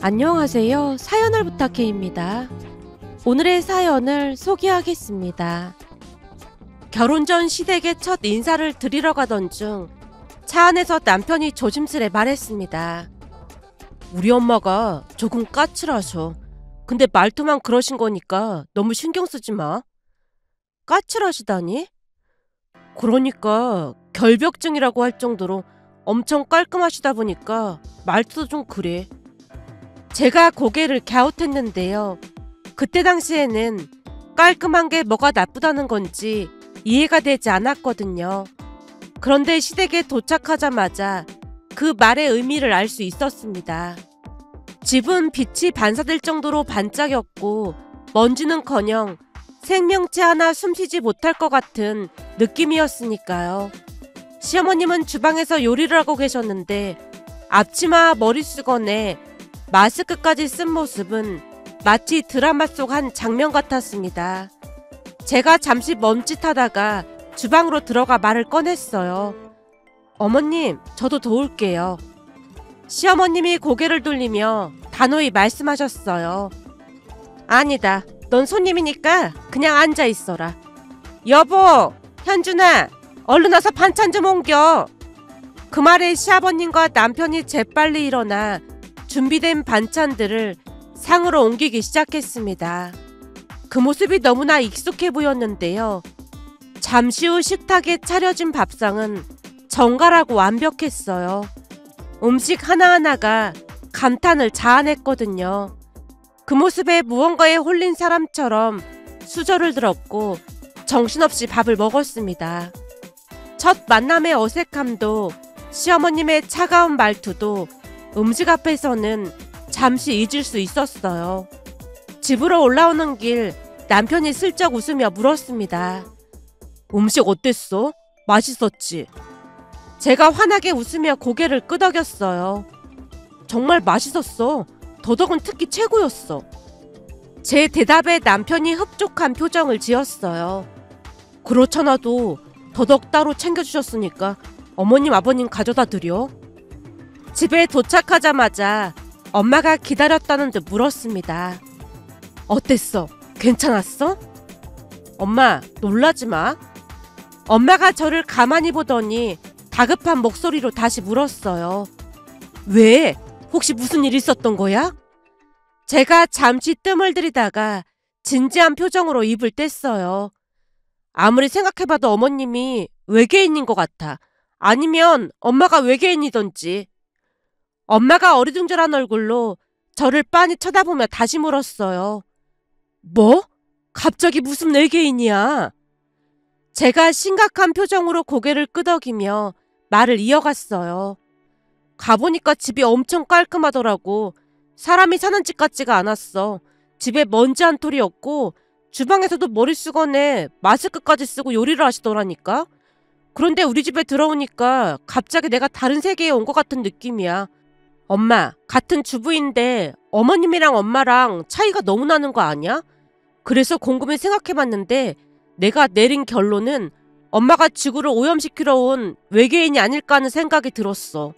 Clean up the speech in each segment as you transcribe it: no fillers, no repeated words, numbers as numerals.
안녕하세요. 사연을 부탁해입니다. 오늘의 사연을 소개하겠습니다. 결혼 전 시댁에 첫 인사를 드리러 가던 중 차 안에서 남편이 조심스레 말했습니다. 우리 엄마가 조금 까칠하셔. 근데 말투만 그러신 거니까 너무 신경 쓰지 마. 까칠하시다니? 그러니까 결벽증이라고 할 정도로 엄청 깔끔하시다 보니까 말투도 좀 그래. 제가 고개를 갸웃했는데요. 그때 당시에는 깔끔한 게 뭐가 나쁘다는 건지 이해가 되지 않았거든요. 그런데 시댁에 도착하자마자 그 말의 의미를 알 수 있었습니다. 집은 빛이 반사될 정도로 반짝였고 먼지는커녕 생명체 하나 숨쉬지 못할 것 같은 느낌이었으니까요. 시어머님은 주방에서 요리를 하고 계셨는데 앞치마 머리수건에 마스크까지 쓴 모습은 마치 드라마 속 한 장면 같았습니다. 제가 잠시 멈칫하다가 주방으로 들어가 말을 꺼냈어요. 어머님, 저도 도울게요. 시어머님이 고개를 돌리며 단호히 말씀하셨어요. 아니다. 넌 손님이니까 그냥 앉아 있어라. 여보, 현준아, 얼른 와서 반찬 좀 옮겨. 그 말에 시아버님과 남편이 재빨리 일어나 준비된 반찬들을 상으로 옮기기 시작했습니다. 그 모습이 너무나 익숙해 보였는데요. 잠시 후 식탁에 차려진 밥상은 정갈하고 완벽했어요. 음식 하나하나가 감탄을 자아냈거든요. 그 모습에 무언가에 홀린 사람처럼 수저를 들었고 정신없이 밥을 먹었습니다. 첫 만남의 어색함도 시어머님의 차가운 말투도 음식 앞에서는 잠시 잊을 수 있었어요. 집으로 올라오는 길 남편이 슬쩍 웃으며 물었습니다. 음식 어땠어? 맛있었지? 제가 환하게 웃으며 고개를 끄덕였어요. 정말 맛있었어. 더덕은 특히 최고였어. 제 대답에 남편이 흡족한 표정을 지었어요. 그렇잖아도 더덕 따로 챙겨주셨으니까 어머님 아버님 가져다 드려. 집에 도착하자마자 엄마가 기다렸다는 듯 물었습니다. 어땠어? 괜찮았어? 엄마, 놀라지 마. 엄마가 저를 가만히 보더니 다급한 목소리로 다시 물었어요. 왜? 혹시 무슨 일 있었던 거야? 제가 잠시 뜸을 들이다가 진지한 표정으로 입을 뗐어요. 아무리 생각해봐도 어머님이 외계인인 것 같아. 아니면 엄마가 외계인이던지. 엄마가 어리둥절한 얼굴로 저를 빤히 쳐다보며 다시 물었어요. 뭐? 갑자기 무슨 외계인이야? 제가 심각한 표정으로 고개를 끄덕이며 말을 이어갔어요. 가보니까 집이 엄청 깔끔하더라고. 사람이 사는 집 같지가 않았어. 집에 먼지 한 톨이 없고 주방에서도 머리수건에 마스크까지 쓰고 요리를 하시더라니까. 그런데 우리 집에 들어오니까 갑자기 내가 다른 세계에 온 것 같은 느낌이야. 엄마, 같은 주부인데 어머님이랑 엄마랑 차이가 너무 나는 거 아니야? 그래서 곰곰이 생각해봤는데 내가 내린 결론은 엄마가 지구를 오염시키러 온 외계인이 아닐까 하는 생각이 들었어.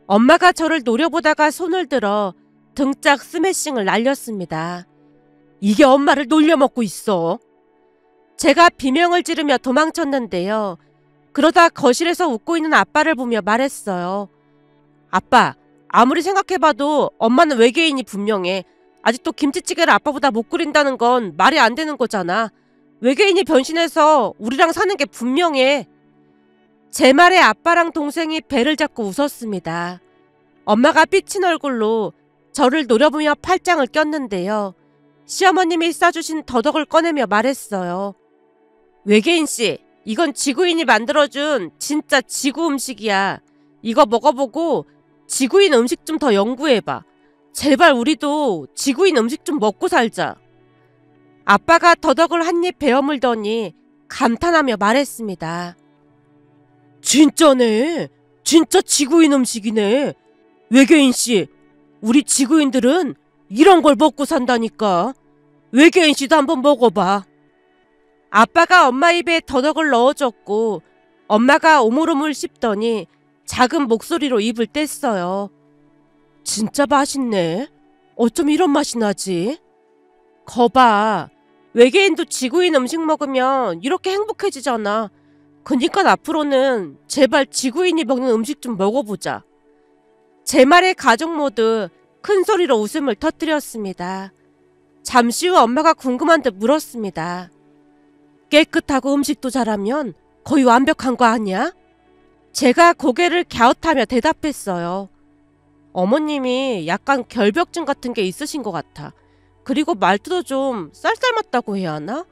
엄마가 저를 노려보다가 손을 들어 등짝 스매싱을 날렸습니다. 이게 엄마를 놀려먹고 있어. 제가 비명을 지르며 도망쳤는데요. 그러다 거실에서 웃고 있는 아빠를 보며 말했어요. 아빠, 아무리 생각해봐도 엄마는 외계인이 분명해. 아직도 김치찌개를 아빠보다 못 끓인다는 건 말이 안 되는 거잖아. 외계인이 변신해서 우리랑 사는 게 분명해. 제 말에 아빠랑 동생이 배를 잡고 웃었습니다. 엄마가 삐친 얼굴로 저를 노려보며 팔짱을 꼈는데요. 시어머님이 싸주신 더덕을 꺼내며 말했어요. 외계인씨, 이건 지구인이 만들어준 진짜 지구 음식이야. 이거 먹어보고 지구인 음식 좀 더 연구해봐. 제발 우리도 지구인 음식 좀 먹고 살자. 아빠가 더덕을 한 입 베어 물더니 감탄하며 말했습니다. 진짜네. 진짜 지구인 음식이네. 외계인씨, 우리 지구인들은 이런 걸 먹고 산다니까. 외계인씨도 한번 먹어봐. 아빠가 엄마 입에 더덕을 넣어줬고 엄마가 오물오물 씹더니 작은 목소리로 입을 뗐어요. 진짜 맛있네. 어쩜 이런 맛이 나지? 거봐. 외계인도 지구인 음식 먹으면 이렇게 행복해지잖아. 그니까 앞으로는 제발 지구인이 먹는 음식 좀 먹어보자. 제 말에 가족 모두 큰 소리로 웃음을 터뜨렸습니다. 잠시 후 엄마가 궁금한 듯 물었습니다. 깨끗하고 음식도 잘하면 거의 완벽한 거 아니야? 제가 고개를 갸웃하며 대답했어요. 어머님이 약간 결벽증 같은 게 있으신 것 같아. 그리고 말투도 좀 쌀쌀맞다고 해야 하나?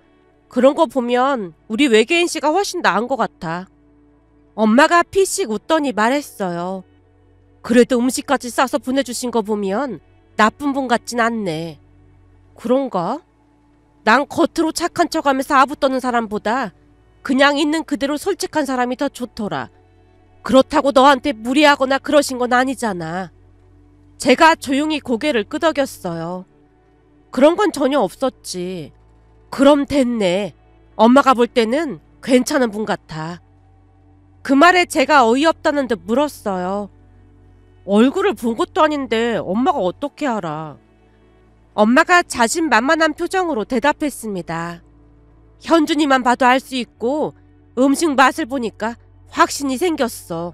그런 거 보면 우리 외계인 씨가 훨씬 나은 것 같아. 엄마가 피식 웃더니 말했어요. 그래도 음식까지 싸서 보내주신 거 보면 나쁜 분 같진 않네. 그런가? 난 겉으로 착한 척하면서 아부 떠는 사람보다 그냥 있는 그대로 솔직한 사람이 더 좋더라. 그렇다고 너한테 무리하거나 그러신 건 아니잖아. 제가 조용히 고개를 끄덕였어요. 그런 건 전혀 없었지. 그럼 됐네. 엄마가 볼 때는 괜찮은 분 같아. 그 말에 제가 어이없다는 듯 물었어요. 얼굴을 본 것도 아닌데 엄마가 어떻게 알아? 엄마가 자신만만한 표정으로 대답했습니다. 현준이만 봐도 알 수 있고 음식 맛을 보니까 확신이 생겼어.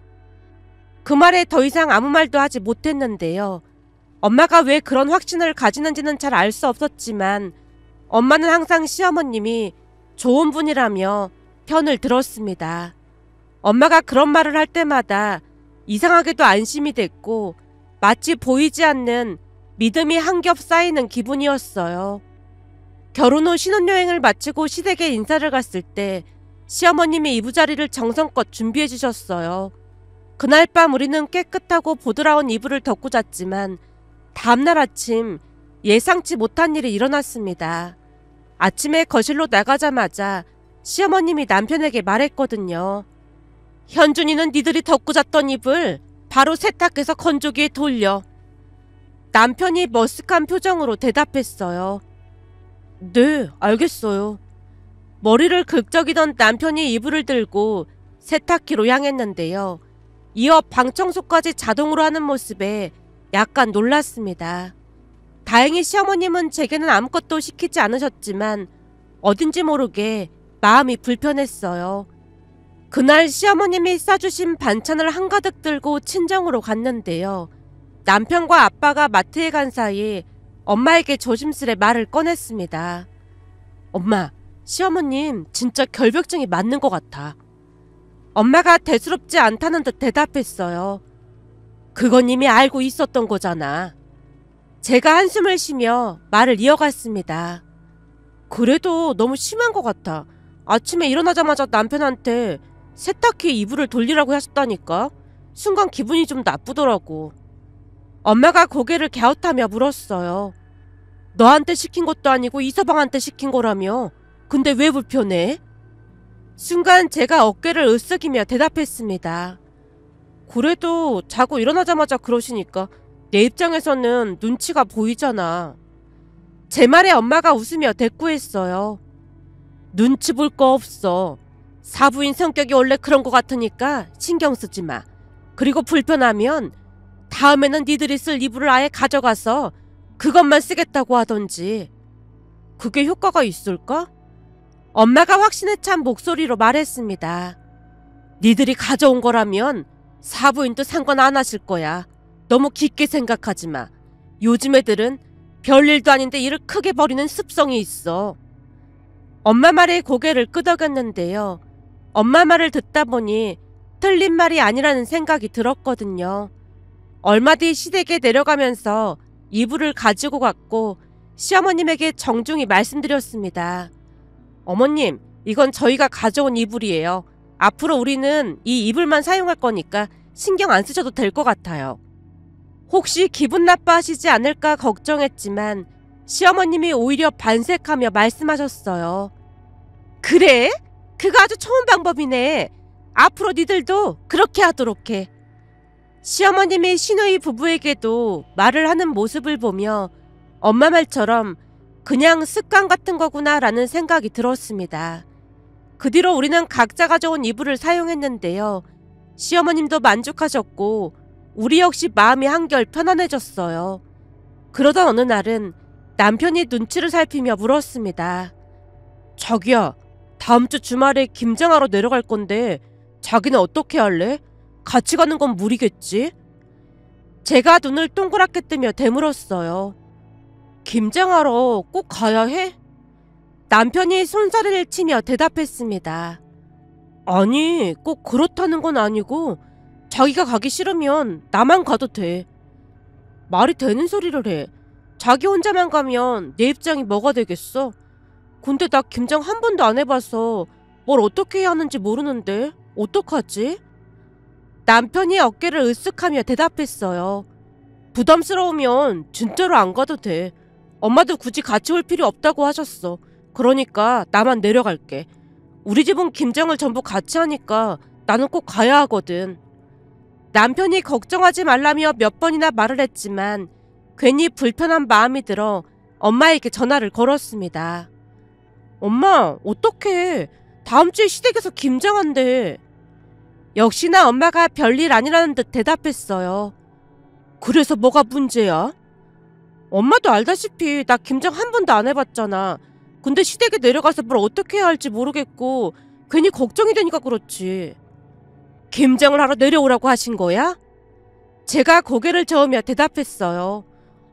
그 말에 더 이상 아무 말도 하지 못했는데요. 엄마가 왜 그런 확신을 가지는지는 잘 알 수 없었지만 엄마는 항상 시어머님이 좋은 분이라며 편을 들었습니다. 엄마가 그런 말을 할 때마다 이상하게도 안심이 됐고 마치 보이지 않는 믿음이 한 겹 쌓이는 기분이었어요. 결혼 후 신혼여행을 마치고 시댁에 인사를 갔을 때 시어머님이 이부자리를 정성껏 준비해 주셨어요. 그날 밤 우리는 깨끗하고 보드라운 이불을 덮고 잤지만 다음날 아침 예상치 못한 일이 일어났습니다. 아침에 거실로 나가자마자 시어머님이 남편에게 말했거든요. 현준이는 니들이 덮고 잤던 이불 바로 세탁해서 건조기에 돌려. 남편이 머쓱한 표정으로 대답했어요. 네, 알겠어요. 머리를 긁적이던 남편이 이불을 들고 세탁기로 향했는데요. 이어 방청소까지 자동으로 하는 모습에 약간 놀랐습니다. 다행히 시어머님은 제게는 아무것도 시키지 않으셨지만 어딘지 모르게 마음이 불편했어요. 그날 시어머님이 싸주신 반찬을 한가득 들고 친정으로 갔는데요. 남편과 아빠가 마트에 간 사이 엄마에게 조심스레 말을 꺼냈습니다. 엄마, 시어머님 진짜 결벽증이 맞는 것 같아. 엄마가 대수롭지 않다는 듯 대답했어요. 그건 이미 알고 있었던 거잖아. 제가 한숨을 쉬며 말을 이어갔습니다. 그래도 너무 심한 것 같아. 아침에 일어나자마자 남편한테 세탁기에 이불을 돌리라고 하셨다니까. 순간 기분이 좀 나쁘더라고. 엄마가 고개를 갸웃하며 물었어요. 너한테 시킨 것도 아니고 이서방한테 시킨 거라며. 근데 왜 불편해? 순간 제가 어깨를 으쓱이며 대답했습니다. 그래도 자고 일어나자마자 그러시니까 내 입장에서는 눈치가 보이잖아. 제 말에 엄마가 웃으며 대꾸했어요. 눈치 볼 거 없어. 사부인 성격이 원래 그런 거 같으니까 신경 쓰지 마. 그리고 불편하면 다음에는 니들이 쓸 이불을 아예 가져가서 그것만 쓰겠다고 하던지. 그게 효과가 있을까? 엄마가 확신에 찬 목소리로 말했습니다. 니들이 가져온 거라면 사부인도 상관 안 하실 거야. 너무 깊게 생각하지 마. 요즘 애들은 별일도 아닌데 일을 크게 벌이는 습성이 있어. 엄마 말에 고개를 끄덕였는데요. 엄마 말을 듣다 보니 틀린 말이 아니라는 생각이 들었거든요. 얼마 뒤 시댁에 내려가면서 이불을 가지고 갔고 시어머님에게 정중히 말씀드렸습니다. 어머님, 이건 저희가 가져온 이불이에요. 앞으로 우리는 이 이불만 사용할 거니까 신경 안 쓰셔도 될 것 같아요. 혹시 기분 나빠하시지 않을까 걱정했지만 시어머님이 오히려 반색하며 말씀하셨어요. 그래? 그거 아주 좋은 방법이네. 앞으로 니들도 그렇게 하도록 해. 시어머님이 시누이 부부에게도 말을 하는 모습을 보며 엄마 말처럼 그냥 습관 같은 거구나 라는 생각이 들었습니다. 그 뒤로 우리는 각자 가져온 이불을 사용했는데요. 시어머님도 만족하셨고 우리 역시 마음이 한결 편안해졌어요. 그러던 어느 날은 남편이 눈치를 살피며 물었습니다. 자기야, 다음 주 주말에 김장하러 내려갈 건데 자기는 어떻게 할래? 같이 가는 건 무리겠지? 제가 눈을 동그랗게 뜨며 되물었어요. 김장하러 꼭 가야 해? 남편이 손사래를 치며 대답했습니다. 아니, 꼭 그렇다는 건 아니고 자기가 가기 싫으면 나만 가도 돼. 말이 되는 소리를 해. 자기 혼자만 가면 내 입장이 뭐가 되겠어? 근데 나 김장 한 번도 안 해봐서 뭘 어떻게 해야 하는지 모르는데 어떡하지? 남편이 어깨를 으쓱하며 대답했어요. 부담스러우면 진짜로 안 가도 돼. 엄마도 굳이 같이 올 필요 없다고 하셨어. 그러니까 나만 내려갈게. 우리 집은 김장을 전부 같이 하니까 나는 꼭 가야 하거든. 남편이 걱정하지 말라며 몇 번이나 말을 했지만 괜히 불편한 마음이 들어 엄마에게 전화를 걸었습니다. 엄마, 어떡해. 다음 주에 시댁에서 김장한대. 역시나 엄마가 별일 아니라는 듯 대답했어요. 그래서 뭐가 문제야? 엄마도 알다시피 나 김장 한 번도 안 해봤잖아. 근데 시댁에 내려가서 뭘 어떻게 해야 할지 모르겠고 괜히 걱정이 되니까 그렇지. 김장을 하러 내려오라고 하신 거야? 제가 고개를 저으며 대답했어요.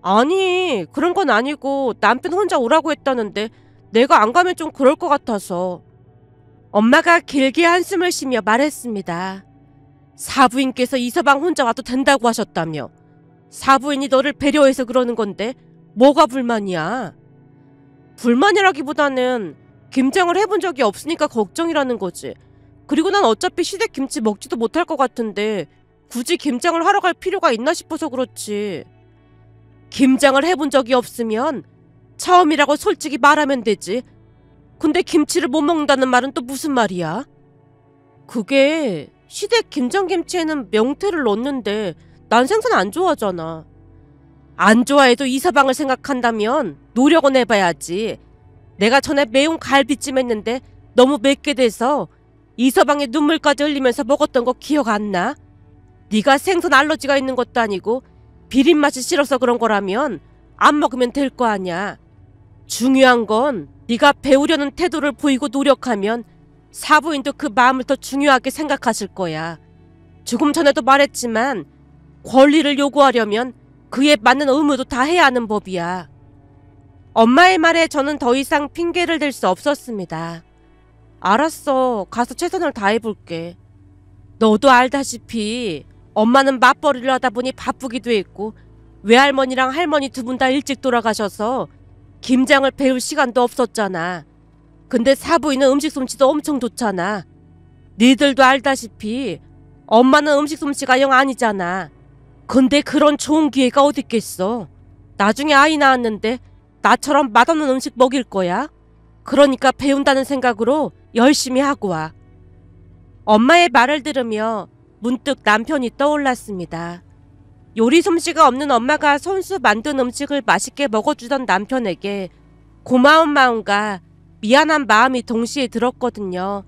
아니, 그런 건 아니고 남편 혼자 오라고 했다는데 내가 안 가면 좀 그럴 것 같아서. 엄마가 길게 한숨을 쉬며 말했습니다. 사부인께서 이서방 혼자 와도 된다고 하셨다며. 사부인이 너를 배려해서 그러는 건데 뭐가 불만이야? 불만이라기보다는 김장을 해본 적이 없으니까 걱정이라는 거지. 그리고 난 어차피 시댁 김치 먹지도 못할 것 같은데 굳이 김장을 하러 갈 필요가 있나 싶어서 그렇지. 김장을 해본 적이 없으면 처음이라고 솔직히 말하면 되지. 근데 김치를 못 먹는다는 말은 또 무슨 말이야? 그게 시댁 김장김치에는 명태를 넣는데 난 생선 안 좋아하잖아. 안 좋아해도 이서방을 생각한다면 노력은 해봐야지. 내가 전에 매운 갈비찜 했는데 너무 맵게 돼서 이서방의 눈물까지 흘리면서 먹었던 거 기억 안 나? 네가 생선 알러지가 있는 것도 아니고 비린 맛이 싫어서 그런 거라면 안 먹으면 될 거 아냐. 중요한 건 네가 배우려는 태도를 보이고 노력하면 사부인도 그 마음을 더 중요하게 생각하실 거야. 조금 전에도 말했지만 권리를 요구하려면 그에 맞는 의무도 다 해야 하는 법이야. 엄마의 말에 저는 더 이상 핑계를 댈 수 없었습니다. 알았어. 가서 최선을 다해볼게. 너도 알다시피 엄마는 맞벌이를 하다 보니 바쁘기도 했고 외할머니랑 할머니 두 분 다 일찍 돌아가셔서 김장을 배울 시간도 없었잖아. 근데 사부인은 음식 솜씨도 엄청 좋잖아. 니들도 알다시피 엄마는 음식 솜씨가 영 아니잖아. 근데 그런 좋은 기회가 어딨겠어. 나중에 아이 낳았는데 나처럼 맛없는 음식 먹일 거야? 그러니까 배운다는 생각으로 열심히 하고 와. 엄마의 말을 들으며 문득 남편이 떠올랐습니다. 요리 솜씨가 없는 엄마가 손수 만든 음식을 맛있게 먹어주던 남편에게 고마운 마음과 미안한 마음이 동시에 들었거든요.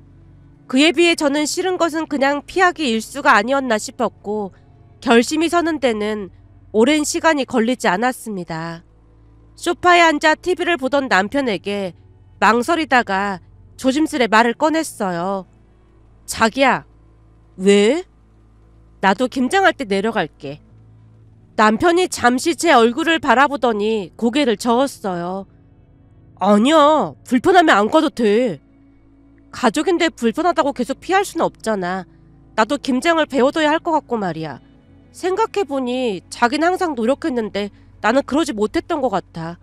그에 비해 저는 싫은 것은 그냥 피하기 일수가 아니었나 싶었고 결심이 서는 데는 오랜 시간이 걸리지 않았습니다. 소파에 앉아 TV를 보던 남편에게 망설이다가 조심스레 말을 꺼냈어요. 자기야. 왜? 나도 김장할 때 내려갈게. 남편이 잠시 제 얼굴을 바라보더니 고개를 저었어요. 아니야. 불편하면 안 가도 돼. 가족인데 불편하다고 계속 피할 수는 없잖아. 나도 김장을 배워둬야 할 것 같고 말이야. 생각해보니 자기는 항상 노력했는데 나는 그러지 못했던 것 같아.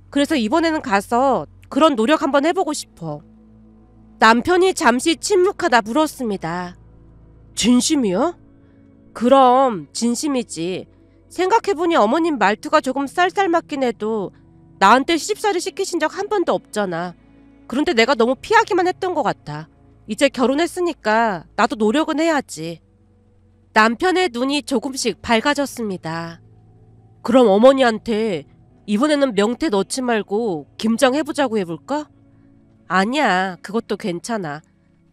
그래서 이번에는 가서 그런 노력 한번 해보고 싶어. 남편이 잠시 침묵하다 물었습니다. 진심이야? 그럼 진심이지. 생각해보니 어머님 말투가 조금 쌀쌀맞긴 해도 나한테 시집살이 시키신 적 한 번도 없잖아. 그런데 내가 너무 피하기만 했던 것 같아. 이제 결혼했으니까 나도 노력은 해야지. 남편의 눈이 조금씩 밝아졌습니다. 그럼 어머니한테 이번에는 명태 넣지 말고 김장 해보자고 해볼까? 아니야, 그것도 괜찮아.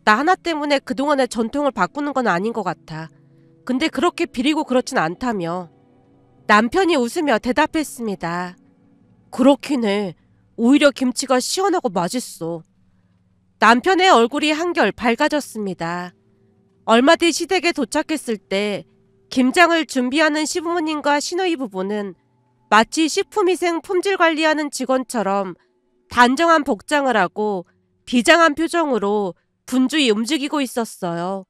나 하나 때문에 그동안의 전통을 바꾸는 건 아닌 것 같아. 근데 그렇게 비리고 그렇진 않다며. 남편이 웃으며 대답했습니다. 그렇긴 해. 오히려 김치가 시원하고 맛있어. 남편의 얼굴이 한결 밝아졌습니다. 얼마 뒤 시댁에 도착했을 때 김장을 준비하는 시부모님과 시누이 부부는 마치 식품위생 품질 관리하는 직원처럼 단정한 복장을 하고 비장한 표정으로 분주히 움직이고 있었어요.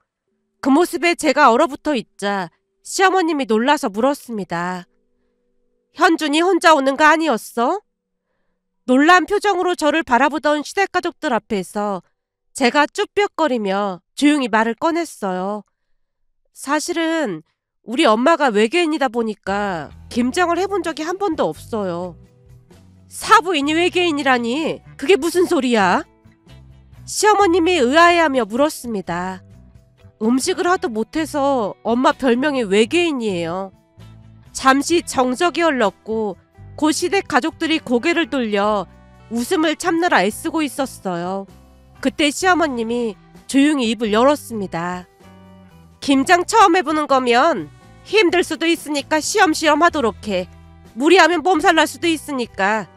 그 모습에 제가 얼어붙어 있자 시어머님이 놀라서 물었습니다. 현준이 혼자 오는 거 아니었어? 놀란 표정으로 저를 바라보던 시댁 가족들 앞에서 제가 쭈뼛거리며 조용히 말을 꺼냈어요. 사실은 우리 엄마가 외계인이다 보니까 김장을 해본 적이 한 번도 없어요. 사부인이 외계인이라니 그게 무슨 소리야? 시어머님이 의아해하며 물었습니다. 음식을 하도 못해서 엄마 별명이 외계인이에요. 잠시 정적이 흘렀고 고 시댁 가족들이 고개를 돌려 웃음을 참느라 애쓰고 있었어요. 그때 시어머님이 조용히 입을 열었습니다. 김장 처음 해보는 거면 힘들 수도 있으니까 쉬엄쉬엄 하도록 해. 무리하면 몸살 날 수도 있으니까.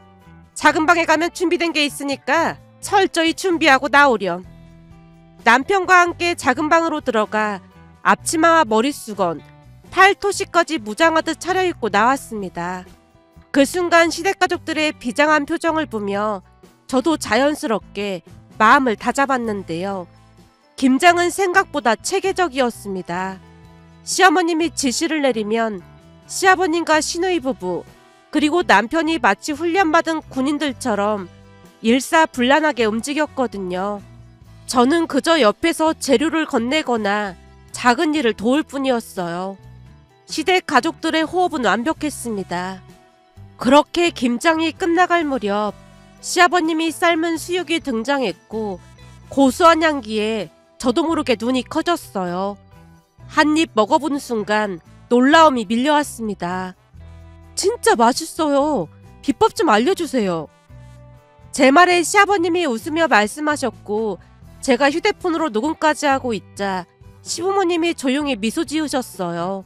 작은 방에 가면 준비된 게 있으니까 철저히 준비하고 나오렴. 남편과 함께 작은 방으로 들어가 앞치마와 머리수건, 팔토시까지 무장하듯 차려입고 나왔습니다. 그 순간 시댁 가족들의 비장한 표정을 보며 저도 자연스럽게 마음을 다잡았는데요. 김장은 생각보다 체계적이었습니다. 시어머님이 지시를 내리면 시아버님과 시누이 부부 그리고 남편이 마치 훈련받은 군인들처럼 일사불란하게 움직였거든요. 저는 그저 옆에서 재료를 건네거나 작은 일을 도울 뿐이었어요. 시댁 가족들의 호흡은 완벽했습니다. 그렇게 김장이 끝나갈 무렵 시아버님이 삶은 수육이 등장했고 고소한 향기에 저도 모르게 눈이 커졌어요. 한 입 먹어본 순간 놀라움이 밀려왔습니다. 진짜 맛있어요. 비법 좀 알려주세요. 제 말에 시아버님이 웃으며 말씀하셨고 제가 휴대폰으로 녹음까지 하고 있자 시부모님이 조용히 미소 지으셨어요.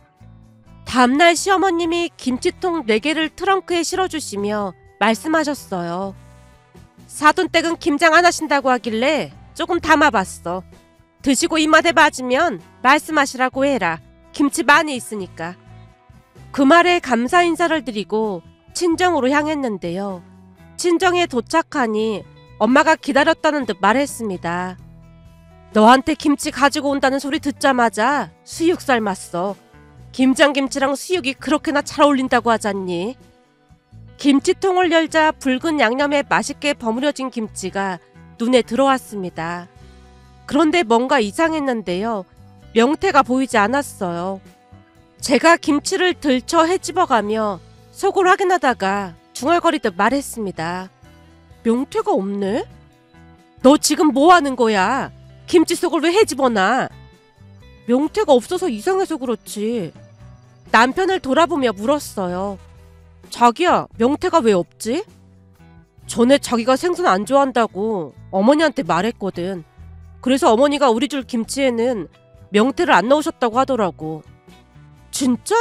다음날 시어머님이 김치통 4개를 트렁크에 실어주시며 말씀하셨어요. 사돈댁은 김장 안 하신다고 하길래 조금 담아봤어. 드시고 입맛에 맞으면 말씀하시라고 해라. 김치 많이 있으니까. 그 말에 감사 인사를 드리고 친정으로 향했는데요. 친정에 도착하니 엄마가 기다렸다는 듯 말했습니다. 너한테 김치 가지고 온다는 소리 듣자마자 수육 삶았어. 김장김치랑 수육이 그렇게나 잘 어울린다고 하잖니. 김치통을 열자 붉은 양념에 맛있게 버무려진 김치가 눈에 들어왔습니다. 그런데 뭔가 이상했는데요. 명태가 보이지 않았어요. 제가 김치를 들쳐 헤집어가며 속을 확인하다가 중얼거리듯 말했습니다. 명태가 없네? 너 지금 뭐 하는 거야? 김치 속을 왜 헤집어놔? 명태가 없어서 이상해서 그렇지. 남편을 돌아보며 물었어요. 자기야, 명태가 왜 없지? 전에 자기가 생선 안 좋아한다고 어머니한테 말했거든. 그래서 어머니가 우리 줄 김치에는 명태를 안 넣으셨다고 하더라고. 진짜?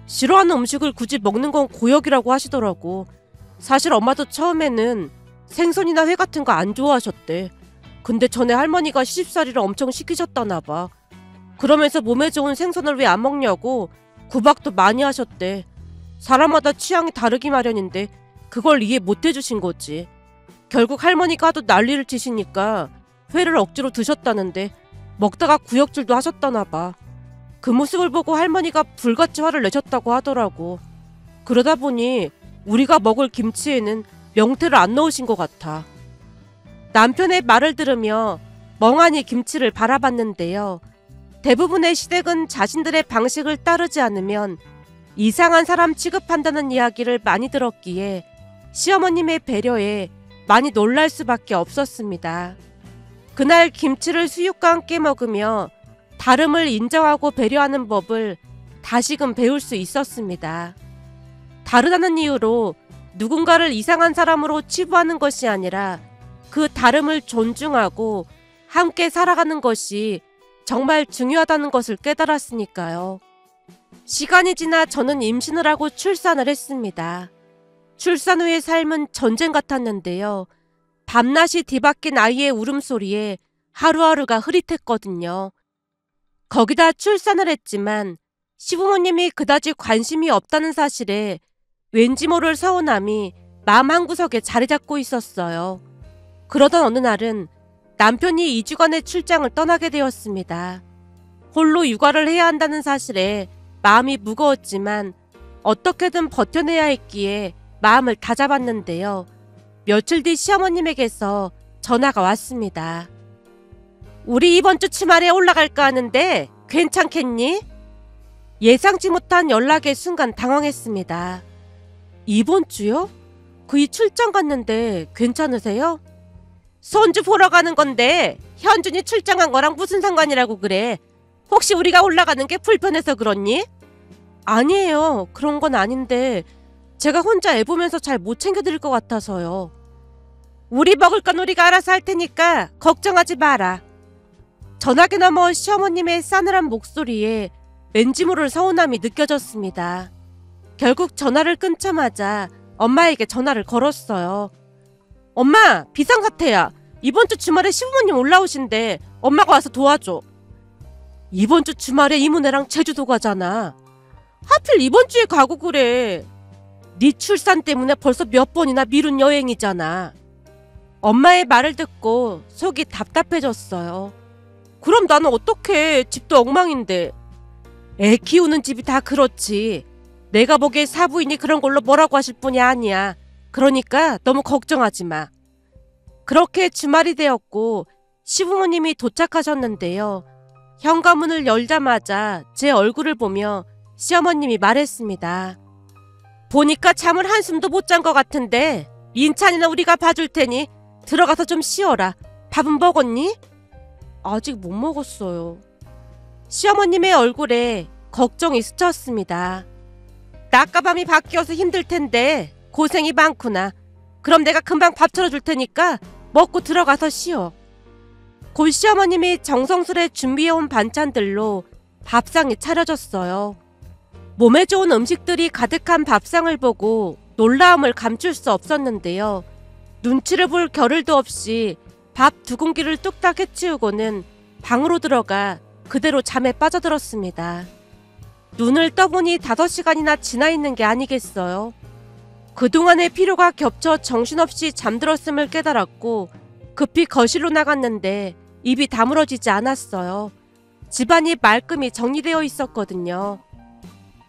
싫어하는 음식을 굳이 먹는 건 고역이라고 하시더라고. 사실 엄마도 처음에는 생선이나 회 같은 거 안 좋아하셨대. 근데 전에 할머니가 시집살이를 엄청 시키셨다나 봐. 그러면서 몸에 좋은 생선을 왜 안 먹냐고 구박도 많이 하셨대. 사람마다 취향이 다르기 마련인데 그걸 이해 못 해주신 거지. 결국 할머니가 하도 난리를 치시니까 회를 억지로 드셨다는데 먹다가 구역질도 하셨다나 봐. 그 모습을 보고 할머니가 불같이 화를 내셨다고 하더라고. 그러다 보니 우리가 먹을 김치에는 명태를 안 넣으신 것 같아. 남편의 말을 들으며 멍하니 김치를 바라봤는데요. 대부분의 시댁은 자신들의 방식을 따르지 않으면 이상한 사람 취급한다는 이야기를 많이 들었기에 시어머님의 배려에 많이 놀랄 수밖에 없었습니다. 그날 김치를 수육과 함께 먹으며 다름을 인정하고 배려하는 법을 다시금 배울 수 있었습니다. 다르다는 이유로 누군가를 이상한 사람으로 치부하는 것이 아니라 그 다름을 존중하고 함께 살아가는 것이 정말 중요하다는 것을 깨달았으니까요. 시간이 지나 저는 임신을 하고 출산을 했습니다. 출산 후의 삶은 전쟁 같았는데요. 밤낮이 뒤바뀐 아이의 울음소리에 하루하루가 흐릿했거든요. 거기다 출산을 했지만 시부모님이 그다지 관심이 없다는 사실에 왠지 모를 서운함이 마음 한구석에 자리 잡고 있었어요. 그러던 어느 날은 남편이 2주간의 출장을 떠나게 되었습니다. 홀로 육아를 해야 한다는 사실에 마음이 무거웠지만 어떻게든 버텨내야 했기에 마음을 다잡았는데요. 며칠 뒤 시어머님에게서 전화가 왔습니다. 우리 이번 주 주말에 올라갈까 하는데 괜찮겠니? 예상치 못한 연락에 순간 당황했습니다. 이번 주요? 그이 출장 갔는데 괜찮으세요? 손주 보러 가는 건데 현준이 출장한 거랑 무슨 상관이라고 그래? 혹시 우리가 올라가는 게 불편해서 그렇니? 아니에요. 그런 건 아닌데 제가 혼자 애 보면서 잘 못 챙겨드릴 것 같아서요. 우리 먹을 건 우리가 알아서 할 테니까 걱정하지 마라. 전화기 너머 시어머님의 싸늘한 목소리에 왠지 모를 서운함이 느껴졌습니다. 결국 전화를 끊자마자 엄마에게 전화를 걸었어요. 엄마, 비상사태야. 이번 주 주말에 시부모님 올라오신대. 엄마가 와서 도와줘. 이번 주 주말에 이모네랑 제주도 가잖아. 하필 이번 주에 가고 그래. 네 출산 때문에 벌써 몇 번이나 미룬 여행이잖아. 엄마의 말을 듣고 속이 답답해졌어요. 그럼 나는 어떡해. 집도 엉망인데. 애 키우는 집이 다 그렇지. 내가 보기에 사부인이 그런 걸로 뭐라고 하실 분이 아니야. 그러니까 너무 걱정하지 마. 그렇게 주말이 되었고 시부모님이 도착하셨는데요. 현관문을 열자마자 제 얼굴을 보며 시어머님이 말했습니다. 보니까 잠을 한숨도 못 잔 것 같은데 민찬이는 우리가 봐줄 테니 들어가서 좀 쉬어라. 밥은 먹었니? 아직 못 먹었어요. 시어머님의 얼굴에 걱정이 스쳤습니다. 낮과 밤이 바뀌어서 힘들 텐데 고생이 많구나. 그럼 내가 금방 밥 차려줄 테니까 먹고 들어가서 쉬어. 곧 시어머님이 정성스레 준비해온 반찬들로 밥상이 차려졌어요. 몸에 좋은 음식들이 가득한 밥상을 보고 놀라움을 감출 수 없었는데요. 눈치를 볼 겨를도 없이 밥 2공기를 뚝딱 해치우고는 방으로 들어가 그대로 잠에 빠져들었습니다. 눈을 떠보니 5시간이나 지나 있는 게 아니겠어요. 그동안의 피로가 겹쳐 정신없이 잠들었음을 깨달았고 급히 거실로 나갔는데 입이 다물어지지 않았어요. 집안이 말끔히 정리되어 있었거든요.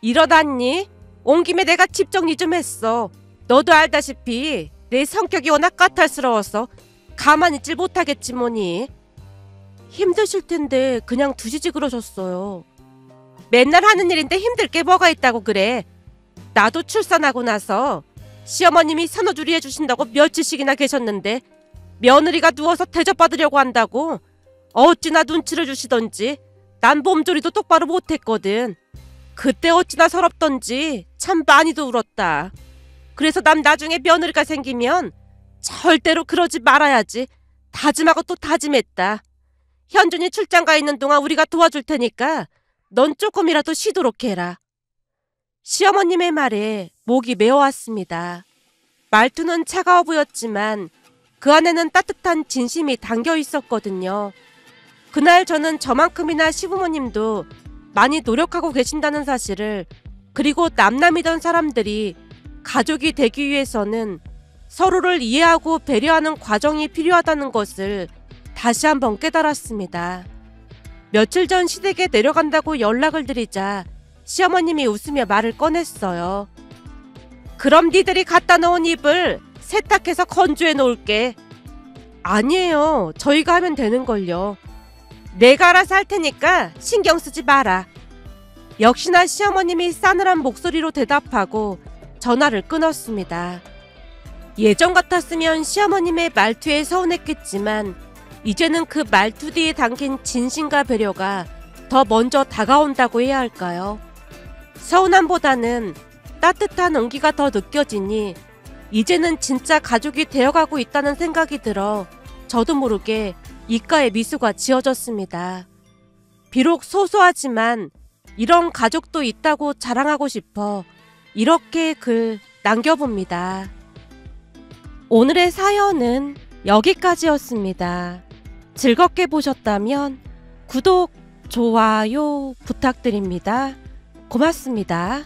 이러다니? 온 김에 내가 집 정리 좀 했어. 너도 알다시피 내 성격이 워낙 까탈스러워서 가만히 있질 못하겠지 뭐니. 힘드실 텐데 그냥 두시지 그러셨어요. 맨날 하는 일인데 힘들 게 뭐가 있다고 그래. 나도 출산하고 나서 시어머님이 산후조리 해주신다고 며칠씩이나 계셨는데 며느리가 누워서 대접받으려고 한다고 어찌나 눈치를 주시던지 난 몸조리도 똑바로 못했거든. 그때 어찌나 서럽던지 참 많이도 울었다. 그래서 남 나중에 며느리가 생기면 절대로 그러지 말아야지 다짐하고 또 다짐했다. 현준이 출장 가 있는 동안 우리가 도와줄 테니까 넌 조금이라도 쉬도록 해라. 시어머님의 말에 목이 메어왔습니다. 말투는 차가워 보였지만 그 안에는 따뜻한 진심이 담겨 있었거든요. 그날 저는 저만큼이나 시부모님도 많이 노력하고 계신다는 사실을, 그리고 남남이던 사람들이 가족이 되기 위해서는 서로를 이해하고 배려하는 과정이 필요하다는 것을 다시 한번 깨달았습니다. 며칠 전 시댁에 내려간다고 연락을 드리자 시어머님이 웃으며 말을 꺼냈어요. 그럼 니들이 갖다 놓은 이불 세탁해서 건조해 놓을게. 아니에요. 저희가 하면 되는걸요. 내가 알아서 할 테니까 신경 쓰지 마라. 역시나 시어머님이 싸늘한 목소리로 대답하고 전화를 끊었습니다. 예전 같았으면 시어머님의 말투에 서운했겠지만 이제는 그 말투 뒤에 담긴 진심과 배려가 더 먼저 다가온다고 해야 할까요? 서운함보다는 따뜻한 온기가 더 느껴지니 이제는 진짜 가족이 되어가고 있다는 생각이 들어 저도 모르게 입가에 미소가 지어졌습니다. 비록 소소하지만 이런 가족도 있다고 자랑하고 싶어 이렇게 글 남겨봅니다. 오늘의 사연은 여기까지였습니다. 즐겁게 보셨다면 구독, 좋아요 부탁드립니다. 고맙습니다.